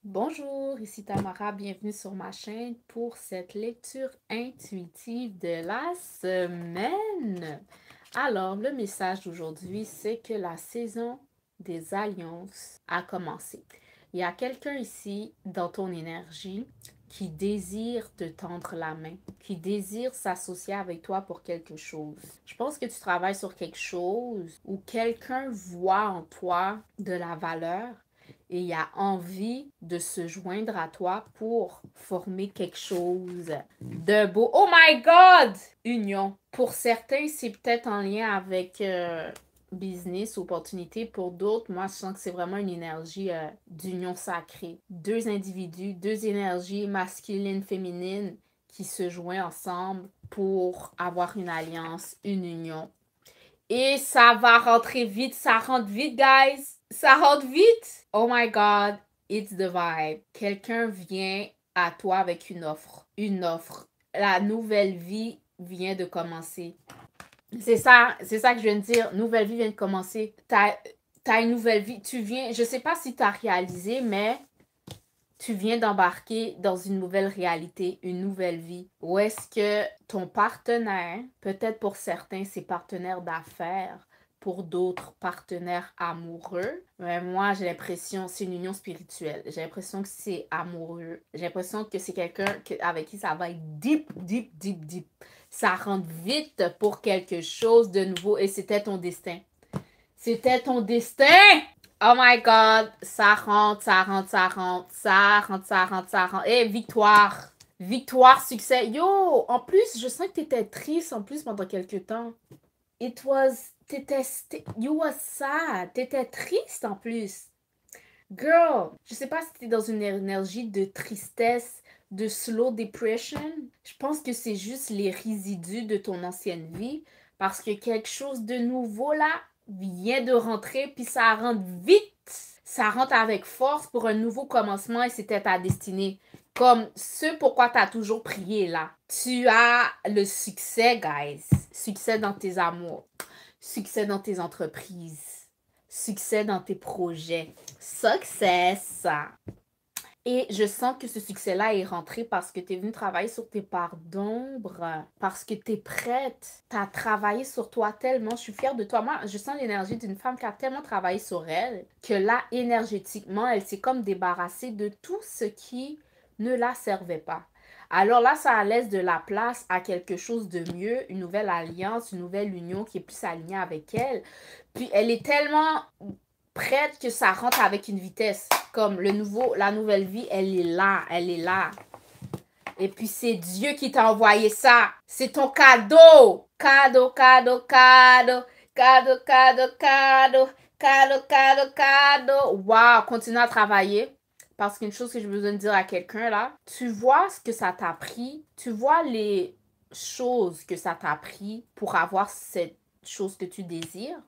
Bonjour, ici Tamara, bienvenue sur ma chaîne pour cette lecture intuitive de la semaine. Alors, le message d'aujourd'hui, c'est que la saison des alliances a commencé. Il y a quelqu'un ici dans ton énergie qui désire te tendre la main, qui désire s'associer avec toi pour quelque chose. Je pense que tu travailles sur quelque chose où quelqu'un voit en toi de la valeur et il a envie de se joindre à toi pour former quelque chose de beau. Oh my God! Union. Pour certains, c'est peut-être en lien avec business, opportunité. Pour d'autres, moi, je sens que c'est vraiment une énergie d'union sacrée. Deux individus, deux énergies masculines, féminines qui se joignent ensemble pour avoir une alliance, une union. Et ça va rentrer vite, ça rentre vite, guys. Ça rentre vite. Oh my God, it's the vibe. Quelqu'un vient à toi avec une offre. Une offre. La nouvelle vie vient de commencer. C'est ça que je viens de dire. Nouvelle vie vient de commencer. T'as une nouvelle vie. Tu viens, je sais pas si tu as réalisé, mais tu viens d'embarquer dans une nouvelle réalité, une nouvelle vie. Où est-ce que ton partenaire, peut-être pour certains, c'est partenaire d'affaires, pour d'autres, partenaires amoureux. Mais moi, j'ai l'impression, c'est une union spirituelle. J'ai l'impression que c'est amoureux. J'ai l'impression que c'est quelqu'un avec qui ça va être deep, deep, deep, deep. Ça rentre vite pour quelque chose de nouveau et c'était ton destin. C'était ton destin! Oh my God, ça rentre, ça rentre, ça rentre, ça rentre, ça rentre, ça rentre. Et victoire, victoire, succès. Yo, en plus, je sens que t'étais triste en plus pendant quelques temps. It was, you was sad. T'étais triste en plus. Girl, je sais pas si t'es dans une énergie de tristesse, de slow depression. Je pense que c'est juste les résidus de ton ancienne vie parce que quelque chose de nouveau là vient de rentrer puis ça rentre vite. Ça rentre avec force pour un nouveau commencement et c'était ta destinée. Comme ce pourquoi tu as toujours prié là. Tu as le succès, guys. Succès dans tes amours. Succès dans tes entreprises. Succès dans tes projets. Success! Et je sens que ce succès-là est rentré parce que tu es venu travailler sur tes parts d'ombre, parce que tu es prête. Tu as travaillé sur toi tellement. Je suis fière de toi. Moi, je sens l'énergie d'une femme qui a tellement travaillé sur elle que là, énergétiquement, elle s'est comme débarrassée de tout ce qui ne la servait pas. Alors là, ça laisse de la place à quelque chose de mieux, une nouvelle alliance, une nouvelle union qui est plus alignée avec elle. Puis elle est tellement prête que ça rentre avec une vitesse. Comme la nouvelle vie, elle est là, elle est là. Et puis c'est Dieu qui t'a envoyé ça. C'est ton cadeau. Cadeau, cadeau, cadeau. Cadeau, cadeau, cadeau. Cadeau, cadeau, cadeau. Waouh, continue à travailler. Parce qu'une chose que j'ai besoin de dire à quelqu'un là, tu vois ce que ça t'a pris. Tu vois les choses que ça t'a pris pour avoir cette chose que tu désires.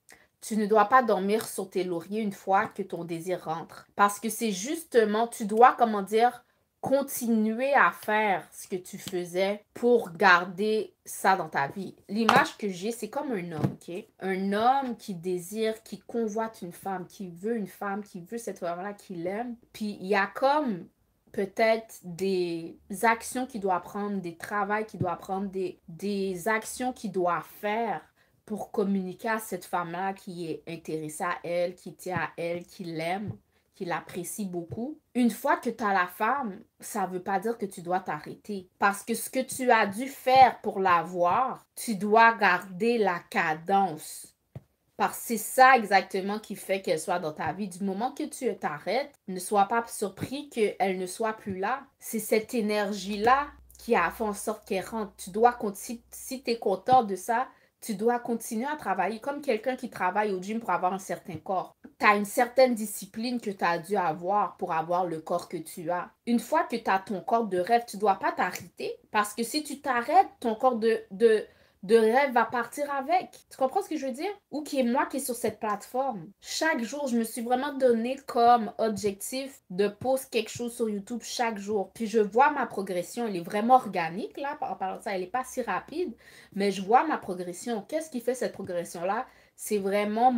Tu ne dois pas dormir sur tes lauriers une fois que ton désir rentre. Parce que c'est justement, tu dois, comment dire, continuer à faire ce que tu faisais pour garder ça dans ta vie. L'image que j'ai, c'est comme un homme, ok? Un homme qui désire, qui convoite une femme, qui veut cette femme-là, qui l'aime. Puis il y a comme peut-être des actions qu'il doit prendre, des travails qu'il doit prendre, des actions qu'il doit faire pour communiquer à cette femme-là qui est intéressée à elle, qui tient à elle, qui l'aime, qui l'apprécie beaucoup. Une fois que tu as la femme, ça ne veut pas dire que tu dois t'arrêter. Parce que ce que tu as dû faire pour l'avoir, tu dois garder la cadence. Parce que c'est ça exactement qui fait qu'elle soit dans ta vie. Du moment que tu t'arrêtes, ne sois pas surpris qu'elle ne soit plus là. C'est cette énergie-là qui a fait en sorte qu'elle rentre. Tu dois continuer, si tu es content de ça, tu dois continuer à travailler comme quelqu'un qui travaille au gym pour avoir un certain corps. Tu as une certaine discipline que tu as dû avoir pour avoir le corps que tu as. Une fois que tu as ton corps de rêve, tu ne dois pas t'arrêter parce que si tu t'arrêtes, ton corps de rêve va partir avec. Tu comprends ce que je veux dire? Ou qui est moi qui est sur cette plateforme. Chaque jour, je me suis vraiment donné comme objectif de poster quelque chose sur YouTube chaque jour. Puis je vois ma progression. Elle est vraiment organique là. En parlant de ça, elle n'est pas si rapide. Mais je vois ma progression. Qu'est-ce qui fait cette progression-là? C'est vraiment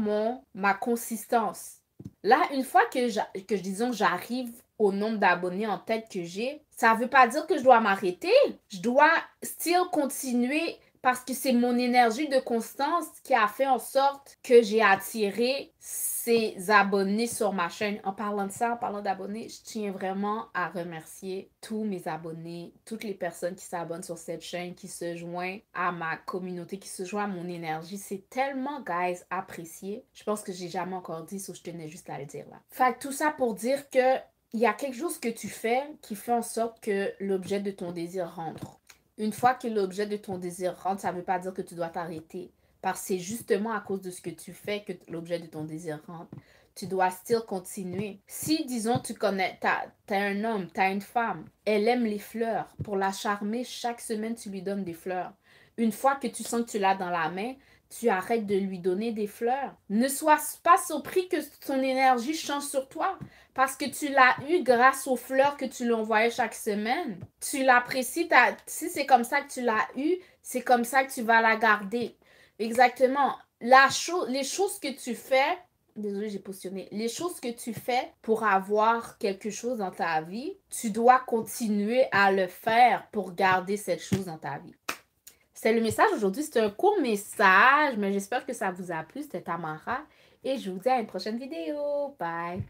ma consistance. Là, une fois que disons, j'arrive au nombre d'abonnés en tête que j'ai, ça veut pas dire que je dois m'arrêter. Je dois still continuer parce que c'est mon énergie de constance qui a fait en sorte que j'ai attiré ces abonnés sur ma chaîne. En parlant de ça, en parlant d'abonnés, je tiens vraiment à remercier tous mes abonnés, toutes les personnes qui s'abonnent sur cette chaîne, qui se joignent à ma communauté, qui se joignent à mon énergie. C'est tellement, guys, apprécié. Je pense que j'ai jamais encore dit, so je tenais juste à le dire là. Fait que tout ça pour dire que il y a quelque chose que tu fais qui fait en sorte que l'objet de ton désir rentre. Une fois que l'objet de ton désir rentre, ça ne veut pas dire que tu dois t'arrêter. Parce que c'est justement à cause de ce que tu fais que l'objet de ton désir rentre. Tu dois still continuer. Si, disons, tu connais, t'as un homme, t'as une femme, elle aime les fleurs. Pour la charmer, chaque semaine, tu lui donnes des fleurs. Une fois que tu sens que tu l'as dans la main, tu arrêtes de lui donner des fleurs. Ne sois pas surpris que son énergie change sur toi. Parce que tu l'as eu grâce aux fleurs que tu lui envoyais chaque semaine. Tu l'apprécies. Si c'est comme ça que tu l'as eu, c'est comme ça que tu vas la garder. Exactement. Les choses que tu fais, désolée, j'ai positionné. Les choses que tu fais pour avoir quelque chose dans ta vie, tu dois continuer à le faire pour garder cette chose dans ta vie. C'est le message aujourd'hui. C'est un court message, mais j'espère que ça vous a plu. C'était Tamara et je vous dis à une prochaine vidéo. Bye!